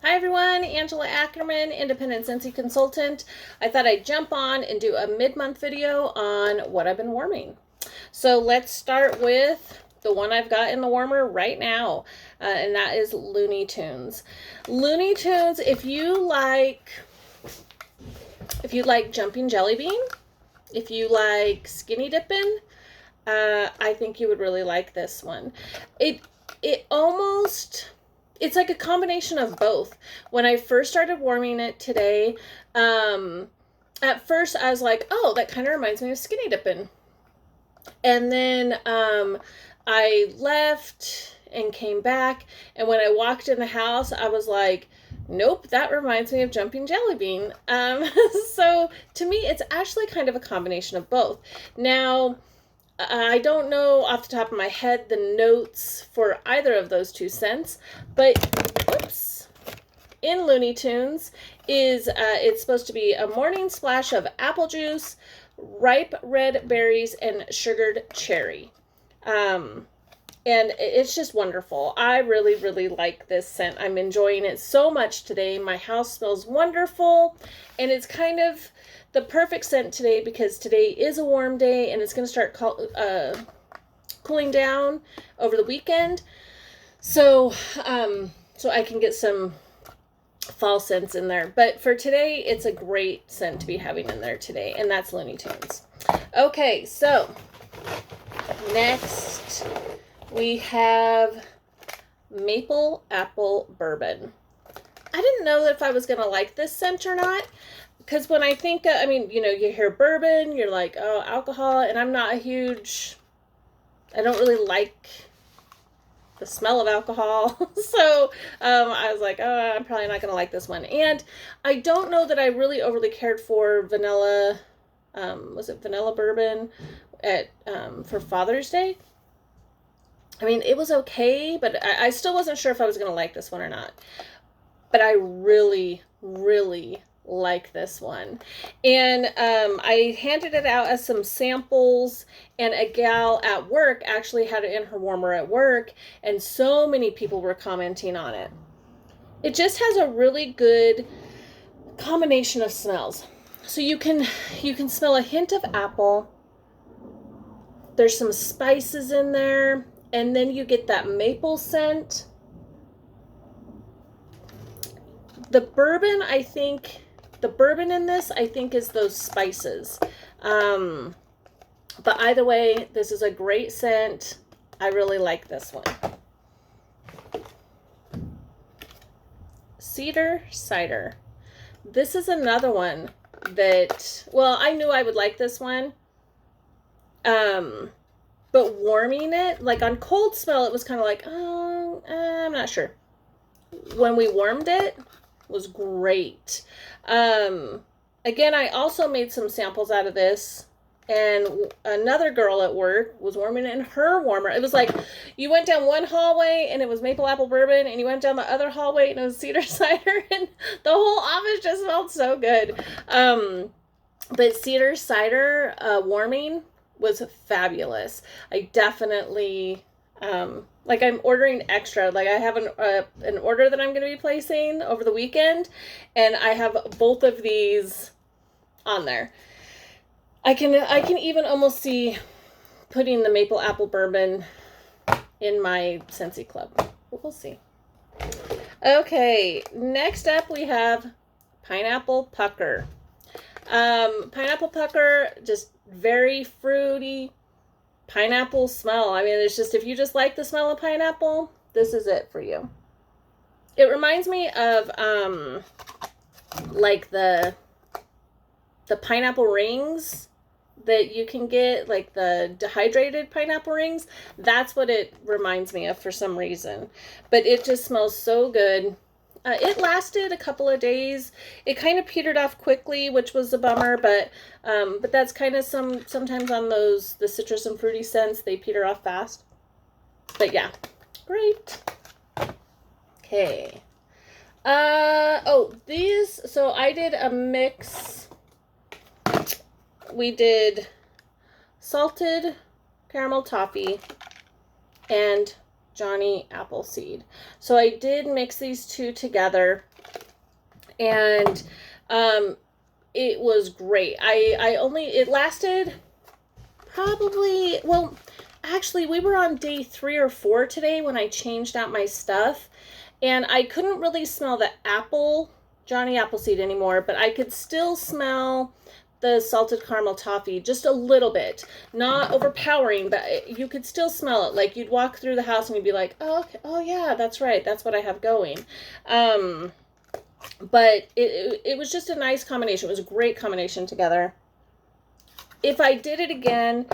Hi everyone, Angela Ackerman, independent Scentsy consultant. I thought I'd jump on and do a mid-month video on what I've been warming. So let's start with the one I've got in the warmer right now, and that is Looney Tunes. Looney Tunes, if you like jumping jelly bean, if you like skinny dipping, I think you would really like this one. It's like a combination of both. When I first started warming it today, at first I was like, oh, that kind of reminds me of skinny dipping. And then I left and came back, and when I walked in the house, I was like, nope, that reminds me of jumping jelly bean. So to me, it's actually kind of a combination of both. Now, I don't know off the top of my head the notes for either of those two scents, but in Looney Tunes it's supposed to be a morning splash of apple juice, ripe red berries, and sugared cherry. And it's just wonderful. I really, really like this scent. I'm enjoying it so much today. My house smells wonderful, and it's kind of the perfect scent today because today is a warm day and it's going to start cooling down over the weekend. So I can get some fall scents in there. But for today, it's a great scent to be having in there today, and that's Looney Tunes. Okay, so next we have Maple Apple Bourbon. I didn't know if I was going to like this scent or not, because when I think, you hear bourbon, you're like, oh, alcohol, and I'm not I don't really like the smell of alcohol. So I was like, oh, I'm probably not going to like this one. And I don't know that I really overly cared for vanilla, was it vanilla bourbon for Father's Day? I mean, it was okay, but I still wasn't sure if I was going to like this one or not. But I really, really like this one. And I handed it out as some samples, and a gal at work actually had it in her warmer at work, and so many people were commenting on it. It just has a really good combination of smells. So you can smell a hint of apple. There's some spices in there, and then you get that maple scent. The bourbon in this, I think, is those spices. But either way, this is a great scent. I really like this one. Cedar Cider. This is another one that, well, I knew I would like this one. But warming it, like on cold smell, it was kind of like, oh, I'm not sure. When we warmed it, was great. Again, I also made some samples out of this, and another girl at work was warming it in her warmer. It was like you went down one hallway and it was maple apple bourbon, and you went down the other hallway and it was cedar cider, and the whole office just smelled so good. But cedar cider warming was fabulous. I definitely I'm ordering extra. Like, I have an order that I'm going to be placing over the weekend, and I have both of these on there. I can even almost see putting the maple apple bourbon in my Scentsy club. We'll see. Okay, next up we have Pineapple Pucker. Pineapple Pucker, just very fruity pineapple smell. I mean, it's just, if you just like the smell of pineapple, this is it for you. It reminds me of like the pineapple rings that you can get, like the dehydrated pineapple rings. That's what it reminds me of for some reason. But it just smells so good. It lasted a couple of days. It kind of petered off quickly, which was a bummer, but that's kind of sometimes on the citrus and fruity scents, they peter off fast. But yeah, great. Okay. So I did a mix. We did salted caramel toffee and Johnny Appleseed. So I did mix these two together. And it was great. It lasted probably, well, actually, we were on day 3 or 4 today when I changed out my stuff, and I couldn't really smell the Johnny Appleseed anymore, but I could still smell the salted caramel toffee just a little bit. Not overpowering, but you could still smell it. Like, you'd walk through the house and you'd be like, oh, okay, oh yeah, that's right, that's what I have going. But it was just a nice combination. It was a great combination together. If I did it again,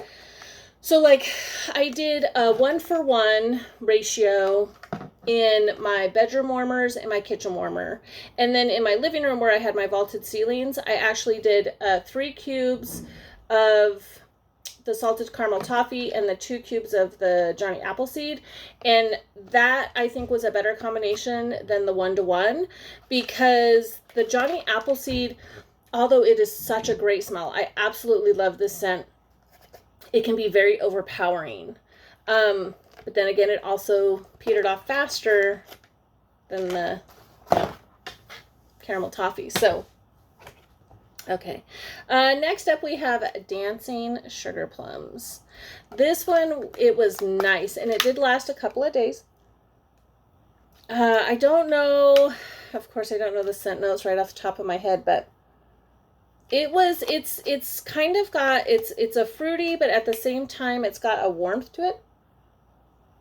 so like I did a 1-for-1 ratio in my bedroom warmers and my kitchen warmer. And then in my living room where I had my vaulted ceilings, I actually did 3 cubes of the salted caramel toffee and the 2 cubes of the Johnny Appleseed. And that, I think, was a better combination than the 1-to-1, because the Johnny Appleseed, although it is such a great smell, I absolutely love this scent, it can be very overpowering. But then again, it also petered off faster than the caramel toffee. So, okay. Next up, we have Dancing Sugar Plums. This one, it was nice, and it did last a couple of days. I don't know, of course, I don't know the scent notes right off the top of my head, but it's kind of got, it's a fruity, but at the same time, it's got a warmth to it.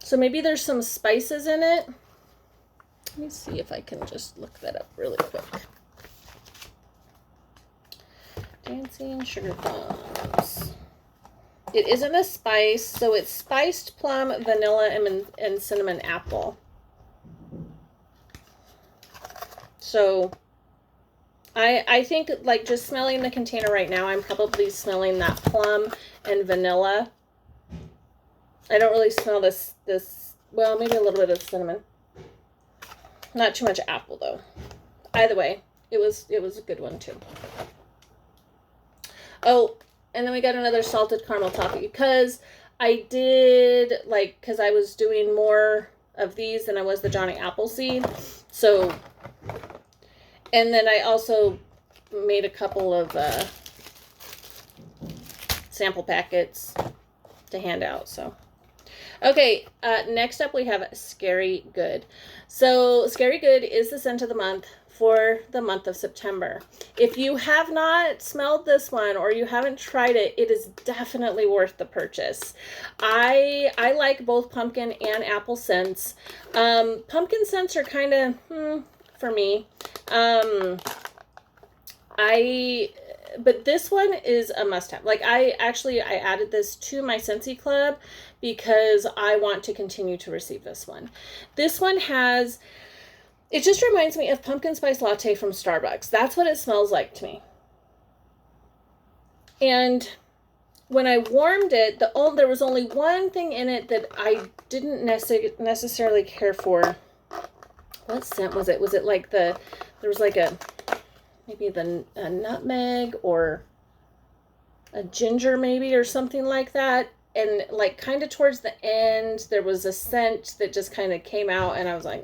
So maybe there's some spices in it. Let me see if I can just look that up really quick. Dancing Sugar Plums. It isn't a spice, so it's spiced plum, vanilla, and cinnamon apple. So I think, like, just smelling the container right now, I'm probably smelling that plum and vanilla. I don't really smell this, well, maybe a little bit of cinnamon. Not too much apple, though. Either way, it was a good one, too. Oh, and then we got another salted caramel toffee, because I did, like, because I was doing more of these than I was the Johnny Appleseed. So, and then I also made a couple of sample packets to hand out, so. Okay, next up we have Scary Good. So Scary Good is the scent of the month for the month of September. If you have not smelled this one or you haven't tried it, it is definitely worth the purchase. I like both pumpkin and apple scents. Pumpkin scents are kind of, for me. But this one is a must-have. Like, I added this to my Scentsy Club because I want to continue to receive this one. This one has, it just reminds me of pumpkin spice latte from Starbucks. That's what it smells like to me. And when I warmed it, there was only one thing in it that I didn't necessarily care for. What scent was it? Was it like there was like maybe a nutmeg or a ginger maybe, or something like that. And like kind of towards the end, there was a scent that just kind of came out, and I was like,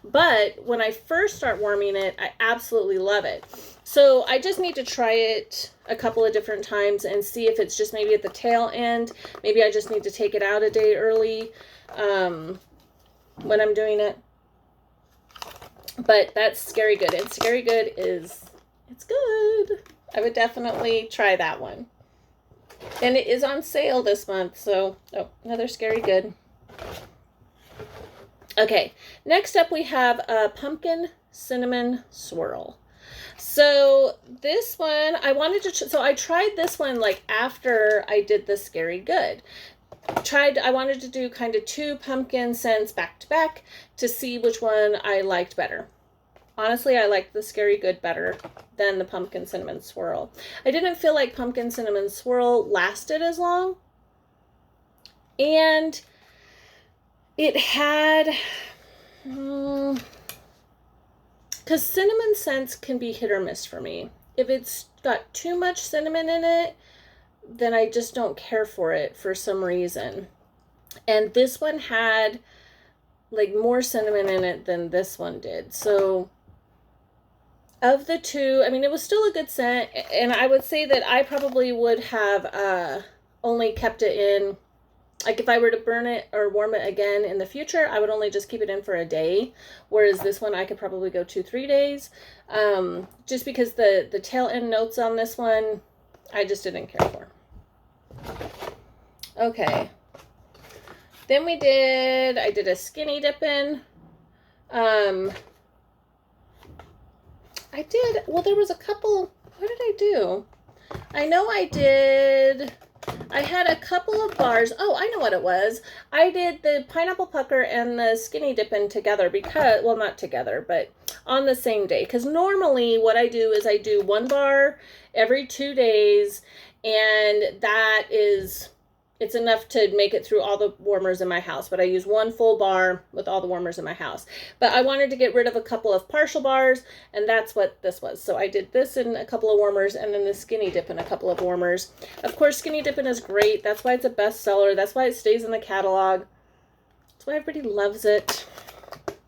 But when I first start warming it, I absolutely love it. So I just need to try it a couple of different times and see if it's just maybe at the tail end. Maybe I just need to take it out a day early when I'm doing it. But that's Scary Good, and Scary Good it's good. I would definitely try that one. And it is on sale this month, so, another Scary Good. Okay, next up we have a Pumpkin Cinnamon Swirl. So this one, I tried this one like after I did the Scary Good. I wanted to do kind of 2 pumpkin scents back to back to see which one I liked better. Honestly, I liked the Scary Good better than the Pumpkin Cinnamon Swirl. I didn't feel like Pumpkin Cinnamon Swirl lasted as long. And it had, because cinnamon scents can be hit or miss for me. If it's got too much cinnamon in it, then I just don't care for it for some reason. And this one had like more cinnamon in it than this one did. So of the two, I mean, it was still a good scent, and I would say that I probably would have only kept it in, like if I were to burn it or warm it again in the future, I would only just keep it in for a day, whereas this one I could probably go 2-3 days, just because the tail end notes on this one, I just didn't care for. Okay. Then I did a skinny dipping. Well, there was a couple, what did I do? I know I had a couple of bars. Oh, I know what it was. I did the pineapple pucker and the skinny dipping together because, well, not together, but on the same day. Because normally what I do is I do 1 bar every 2 days, and that is, it's enough to make it through all the warmers in my house, but I use 1 full bar with all the warmers in my house. But I wanted to get rid of a couple of partial bars, and that's what this was. So I did this in a couple of warmers, and then the skinny dip in a couple of warmers. Of course, skinny dipping is great. That's why it's a bestseller. That's why it stays in the catalog. That's why everybody loves it.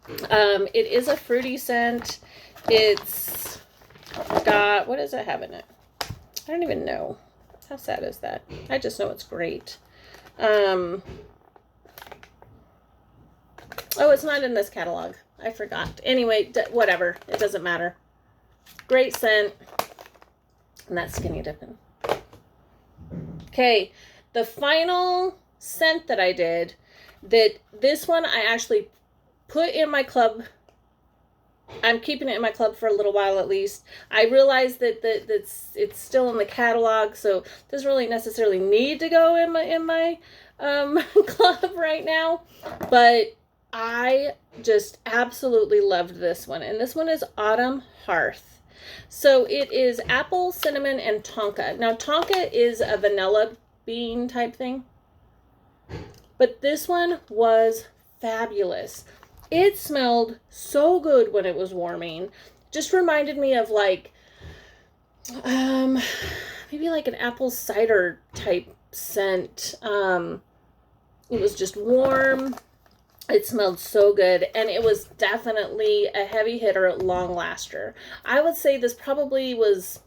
It is a fruity scent. It's got, what does it have in it? I don't even know. How sad is that? I just know it's great. Oh, it's not in this catalog. I forgot. Anyway, whatever. It doesn't matter. Great scent. And that's skinny dipping. Okay. The final scent that I did, this one I actually put in my club. I'm keeping it in my club for a little while at least. I realize that it's still in the catalog, so it doesn't really necessarily need to go in my club right now. But I just absolutely loved this one, and this one is Autumn Hearth. So it is apple, cinnamon, and tonka. Now tonka is a vanilla bean type thing, but this one was fabulous. It smelled so good when it was warming. Just reminded me of like, maybe like an apple cider type scent. It was just warm. It smelled so good, and it was definitely a heavy hitter, long laster. I would say this probably was,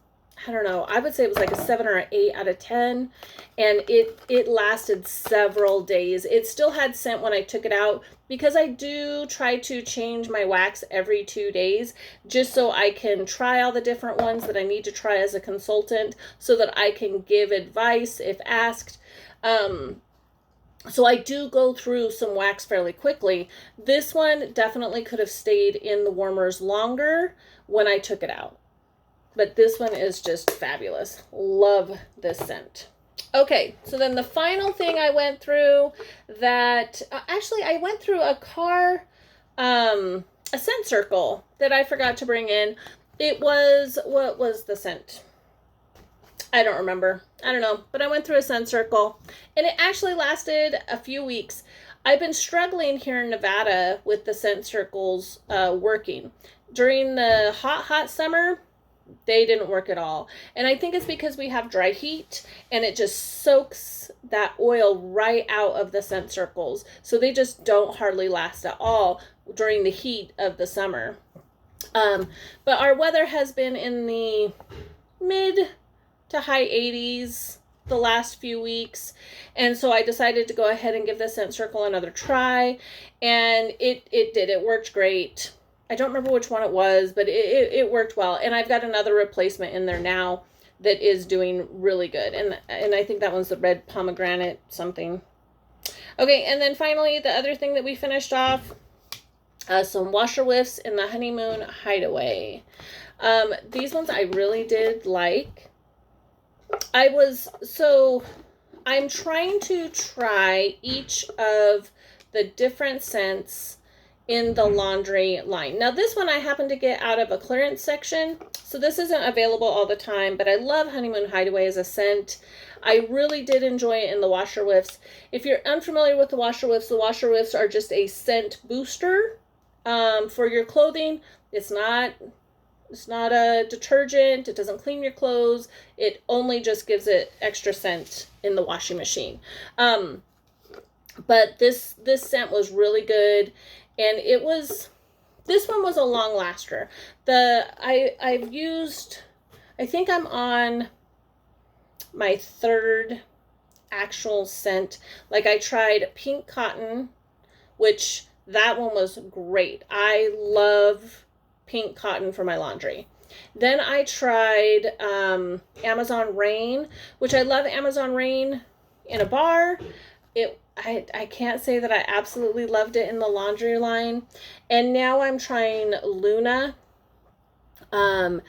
I don't know, I would say it was like a 7 or an 8 out of 10, and it lasted several days. It still had scent when I took it out, because I do try to change my wax every 2 days, just so I can try all the different ones that I need to try as a consultant, so that I can give advice if asked. So I do go through some wax fairly quickly. This one definitely could have stayed in the warmers longer when I took it out. But this one is just fabulous. Love this scent. Okay, so then the final thing I went through that, actually I went through a scent circle that I forgot to bring in. It was, what was the scent? I don't remember. I don't know, but I went through a scent circle, and it actually lasted a few weeks. I've been struggling here in Nevada with the scent circles working. During the hot summer, they didn't work at all. And I think it's because we have dry heat, and it just soaks that oil right out of the scent circles. So they just don't hardly last at all during the heat of the summer. But our weather has been in the mid to high 80s the last few weeks. And so I decided to go ahead and give the scent circle another try. And it did. It worked great. I don't remember which one it was, but it worked well. And I've got another replacement in there now that is doing really good. And I think that one's the red pomegranate something. Okay, and then finally, the other thing that we finished off, some washer whiffs in the Honeymoon Hideaway. These ones I really did like. I'm trying to try each of the different scents in the laundry line. Now this one I happened to get out of a clearance section, so this isn't available all the time, but I love Honeymoon Hideaway as a scent. I really did enjoy it in the washer whiffs. If you're unfamiliar with the washer whiffs are just a scent booster for your clothing. It's not a detergent. It doesn't clean your clothes. It only just gives it extra scent in the washing machine. But this scent was really good. And it was This one was a long laster. I've used, I think I'm on my third actual scent. Like I tried Pink Cotton, which that one was great. I love Pink Cotton for my laundry. Then I tried Amazon Rain, which I love Amazon Rain in a bar. I can't say that I absolutely loved it in the laundry line. And now I'm trying Luna. And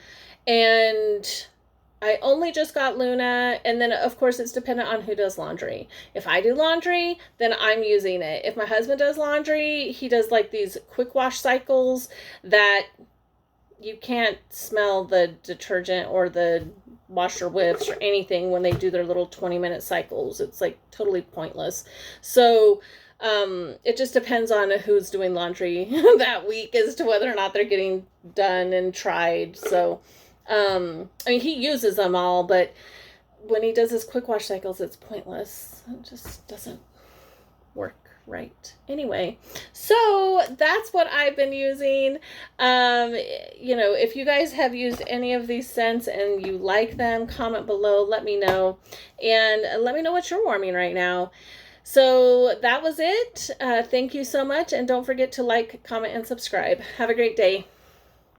I only just got Luna, and then of course it's dependent on who does laundry. If I do laundry, then I'm using it. If my husband does laundry, he does like these quick wash cycles that you can't smell the detergent or the washer whiffs or anything when they do their little 20-minute cycles. It's like totally pointless. So it just depends on who's doing laundry that week as to whether or not they're getting done and tried. So I mean, he uses them all, but when he does his quick wash cycles, it's pointless. It just doesn't work right. Anyway, so that's what I've been using. You know, if you guys have used any of these scents and you like them, comment below, let me know, and let me know what you're warming right now. So that was it. Thank you so much, and don't forget to like, comment, and subscribe. Have a great day.